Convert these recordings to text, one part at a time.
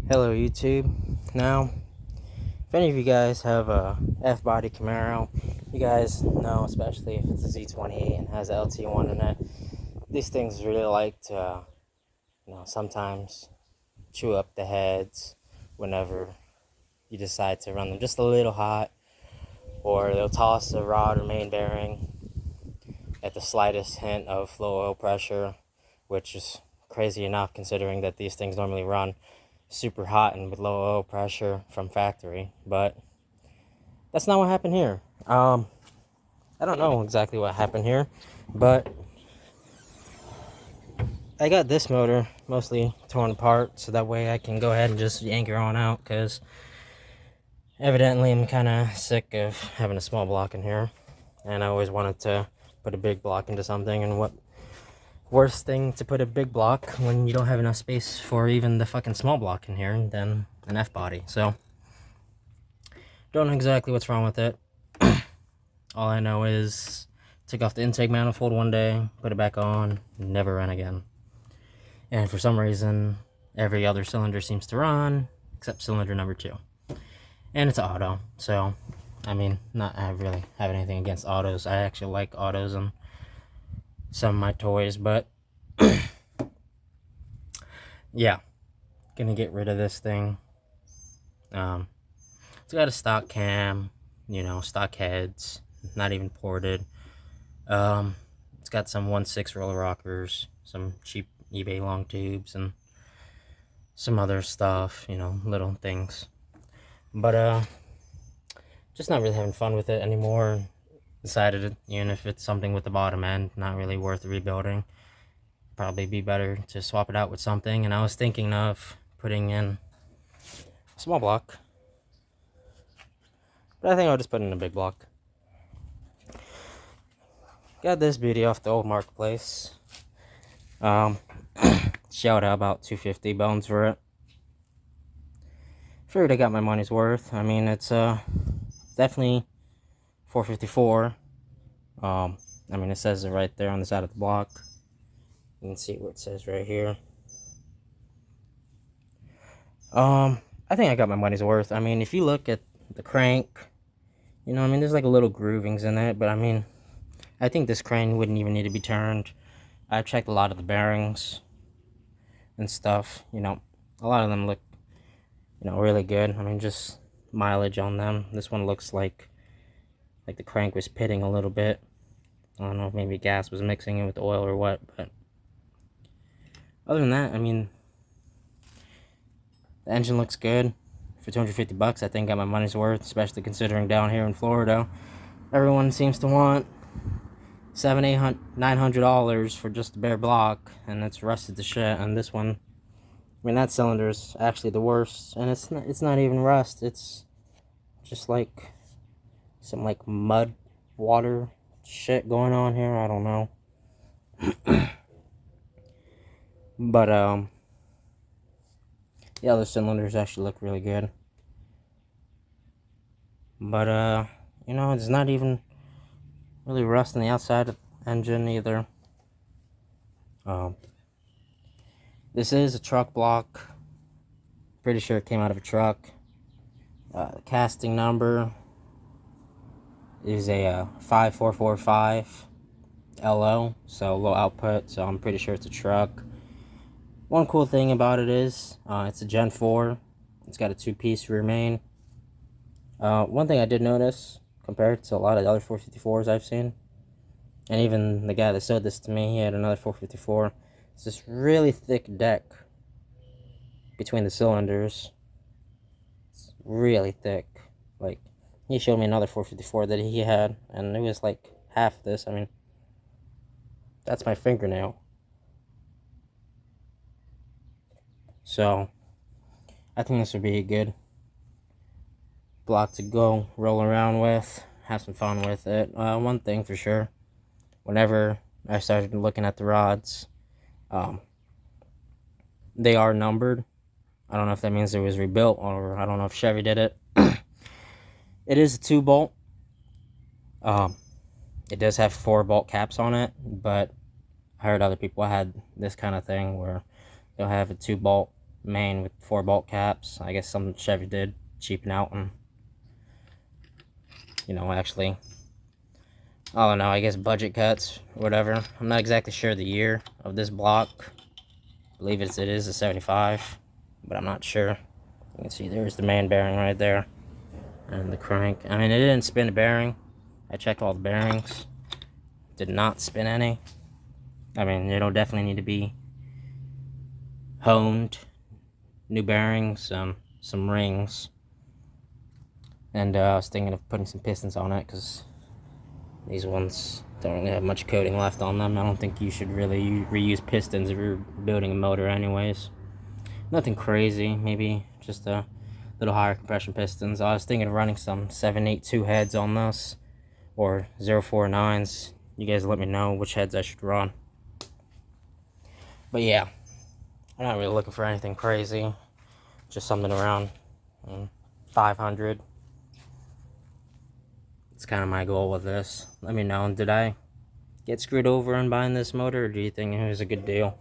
Hello YouTube. Now, if any of you guys have a F-body Camaro, you guys know, especially if it's a Z28 and has a LT1 in it, these things really like to, sometimes chew up the heads whenever you decide to run them just a little hot, or they'll toss a rod or main bearing at the slightest hint of low oil pressure, which is crazy enough considering that these things normally run super hot and with low oil pressure from factory. But that's not what happened here. I don't know exactly what happened here, but I got this motor mostly torn apart so that way I can go ahead and just yank her on out, because evidently I'm kind of sick of having a small block in here, and I always wanted to put a big block into something. And what worse thing to put a big block when you don't have enough space for even the fucking small block in here than an F-body. So don't know exactly what's wrong with it. All I know is took off the intake manifold one day, put it back on, never ran again. And for some reason, every other cylinder seems to run except cylinder number 2. And it's auto, so I mean, not I really have anything against autos. I actually like autos and some of my toys, but yeah, gonna get rid of this thing. It's got a stock cam, stock heads, not even ported. It's got some 1/6 roller rockers, some cheap eBay long tubes, and some other stuff, little things. But just not really having fun with it anymore. Decided, even if it's something with the bottom end, not really worth rebuilding. Probably be better to swap it out with something. And I was thinking of putting in a small block, but I think I'll just put in a big block. Got this beauty off the old marketplace. Shout out about 250 bones for it. Figured I got my money's worth. I mean, it's definitely 454. I mean, it says it right there on the side of the block. You can see what it says right here. I think I got my money's worth. I mean, if you look at the crank, there's like a little groovings in it, but I mean, I think this crane wouldn't even need to be turned. I checked a lot of the bearings and stuff. A lot of them look, really good. I mean, just mileage on them. This one looks like the crank was pitting a little bit. I don't know if maybe gas was mixing it with oil or what, but other than that, I mean, the engine looks good. For 250 bucks, I think I got my money's worth, especially considering down here in Florida, everyone seems to want $700, $800, $900 for just a bare block, and it's rusted to shit. And this one, I mean, that cylinder is actually the worst, and it's not even rust. It's just like some like mud water shit going on here. I don't know. But the other cylinders actually look really good. But it's not even really rust on the outside of the engine either. This is a truck block. Pretty sure it came out of a truck. The casting number is a 5445 LO, so low output, so I'm pretty sure it's a truck. One cool thing about it is it's a Gen 4. It's got a 2-piece rear main. One thing I did notice compared to a lot of the other 454s I've seen, and even the guy that sold this to me, he had another 454. It's this really thick deck between the cylinders. It's really thick. Like, he showed me another 454 that he had, and it was like half this. I mean, that's my fingernail. So I think this would be a good block to go roll around with, have some fun with it. One thing for sure, whenever I started looking at the rods, they are numbered. I don't know if that means it was rebuilt, or I don't know if Chevy did it. It is a 2-bolt. It does have 4-bolt caps on it, but I heard other people had this kind of thing where they'll have a 2-bolt main with 4 bolt caps. I guess some Chevy did cheapen out and, you know, actually, I don't know, I guess budget cuts, whatever. I'm not exactly sure the year of this block. I believe it is a 75, but I'm not sure. You can see there's the main bearing right there, and the crank. I mean, it didn't spin a bearing. I checked all the bearings. Did not spin any. I mean, it'll definitely need to be honed. New bearings, some rings. And I was thinking of putting some pistons on it, because these ones don't really have much coating left on them. I don't think you should really reuse pistons if you're building a motor anyways. Nothing crazy, maybe just a little higher compression pistons. I was thinking of running some 782 heads on this, or 049s. You guys let me know which heads I should run. But yeah, I'm not really looking for anything crazy. Just something around 500. It's kind of my goal with this. Let me know, did I get screwed over in buying this motor, or do you think it was a good deal?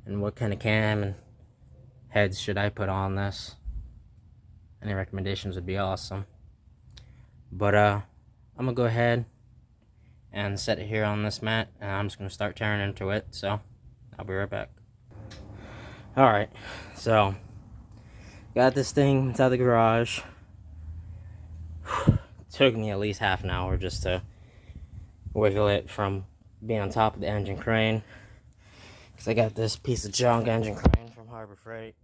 And what kind of cam and heads should I put on this? Any recommendations would be awesome. But I'm gonna go ahead and set it here on this mat, and I'm just gonna start tearing into it, so I'll be right back. Alright, so got this thing inside the garage. Took me at least half an hour just to wiggle it from being on top of the engine crane, because I got this piece of junk engine crane from Harbor Freight.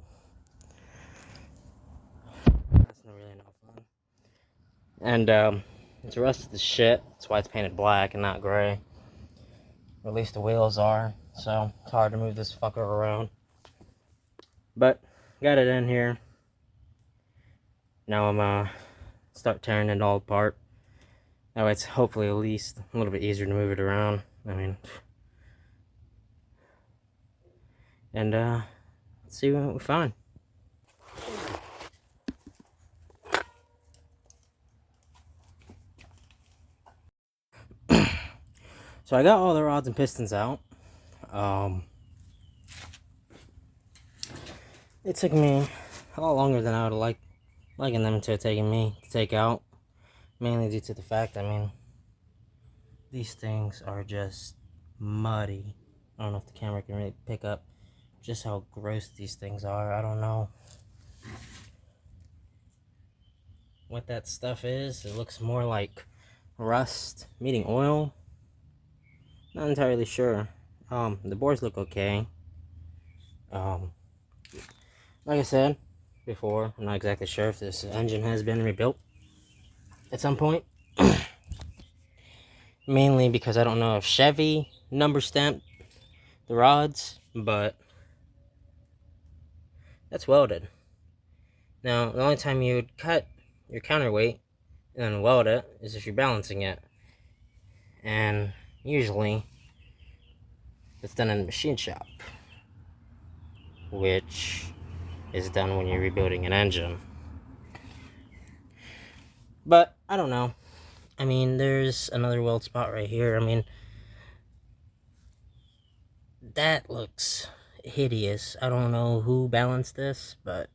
That's really not fun. And it's rusted as shit. That's why it's painted black and not gray. Or at least the wheels are. So it's hard to move this fucker around. But got it in here. Now I'm start tearing it all apart. That way it's hopefully at least a little bit easier to move it around. I mean, and let's see what we find. So I got all the rods and pistons out. It took me a lot longer than I would have liking them to have taken me to take out. Mainly due to the fact, I mean, these things are just muddy. I don't know if the camera can really pick up just how gross these things are. I don't know what that stuff is. It looks more like rust meeting oil. Not entirely sure. The boards look okay. Like I said before, I'm not exactly sure if this engine has been rebuilt at some point. Mainly because I don't know if Chevy number stamped the rods, but that's welded. Now, the only time you would cut your counterweight and then weld it is if you're balancing it. And usually it's done in a machine shop, which is done when you're rebuilding an engine. But I don't know. I mean, there's another weld spot right here. I mean, that looks hideous. I don't know who balanced this, but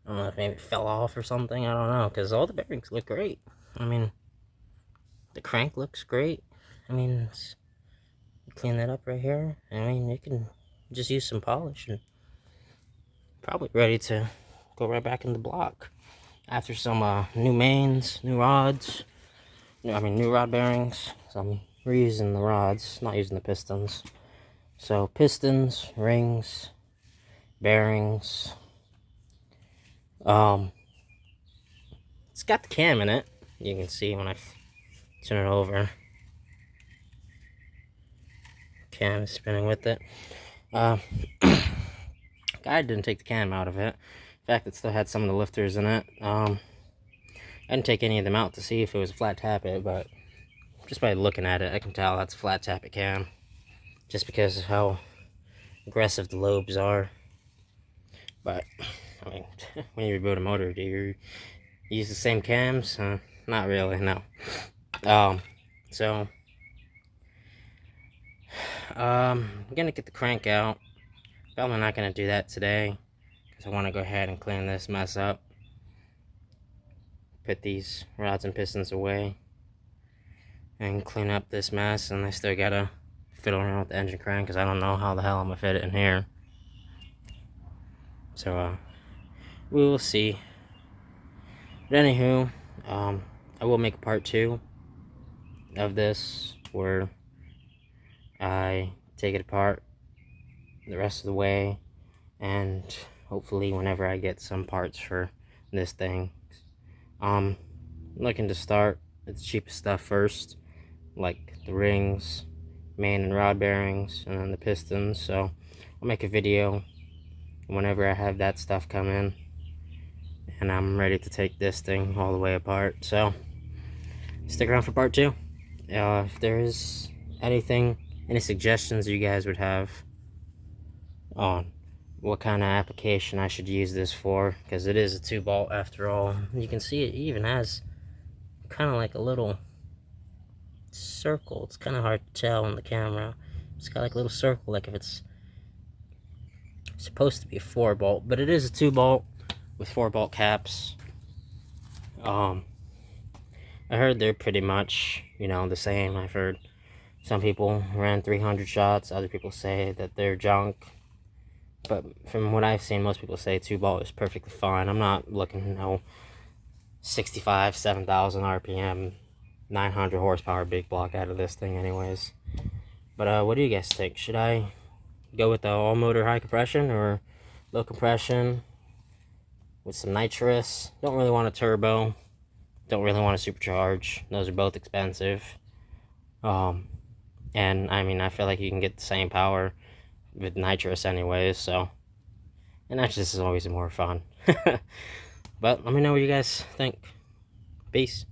I don't know if maybe it fell off or something. I don't know, because all the bearings look great. I mean, the crank looks great. I mean, clean that up right here. I mean, you can just use some polish and probably ready to go right back in the block after some new mains, new rods. New rod bearings. So I'm reusing the rods, not using the pistons. So pistons, rings, bearings. It's got the cam in it. You can see when I turn it over. Cam is spinning with it. Guy didn't take the cam out of it. In fact, it still had some of the lifters in it. I didn't take any of them out to see if it was a flat tappet, but just by looking at it, I can tell that's a flat tappet cam. Just because of how aggressive the lobes are. But, I mean, when you rebuild a motor, do you use the same cams? Not really, no. So, I'm gonna get the crank out. Probably not gonna do that today because I want to go ahead and clean this mess up. Put these rods and pistons away and clean up this mess, and I still gotta fiddle around with the engine crank because I don't know how the hell I'm gonna fit it in here. So we will see. But anywho, I will make a part 2 of this where I take it apart the rest of the way, and hopefully whenever I get some parts for this thing, I'm looking to start with the cheapest stuff first, like the rings, main and rod bearings, and then the pistons. So I'll make a video whenever I have that stuff come in and I'm ready to take this thing all the way apart. So stick around for part 2. If there is anything, any suggestions you guys would have on what kind of application I should use this for, because it is a 2-bolt after all. You can see it even has kind of like a little circle. It's kind of hard to tell on the camera. It's got like a little circle, like if it's supposed to be a 4-bolt, but it is a 2-bolt with 4-bolt caps. I heard they're pretty much, you know, the same. I've heard some people ran 300 shots, other people say that they're junk. But from what I've seen, most people say 2-bolt is perfectly fine. I'm not looking to know 65, 7,000 RPM, 900 horsepower big block out of this thing anyways. But what do you guys think? Should I go with the all motor high compression or low compression with some nitrous? Don't really want a turbo. Don't really want to supercharge. Those are both expensive. And I mean, I feel like you can get the same power with nitrous anyways, so, and nitrous is always more fun. But let me know what you guys think. Peace.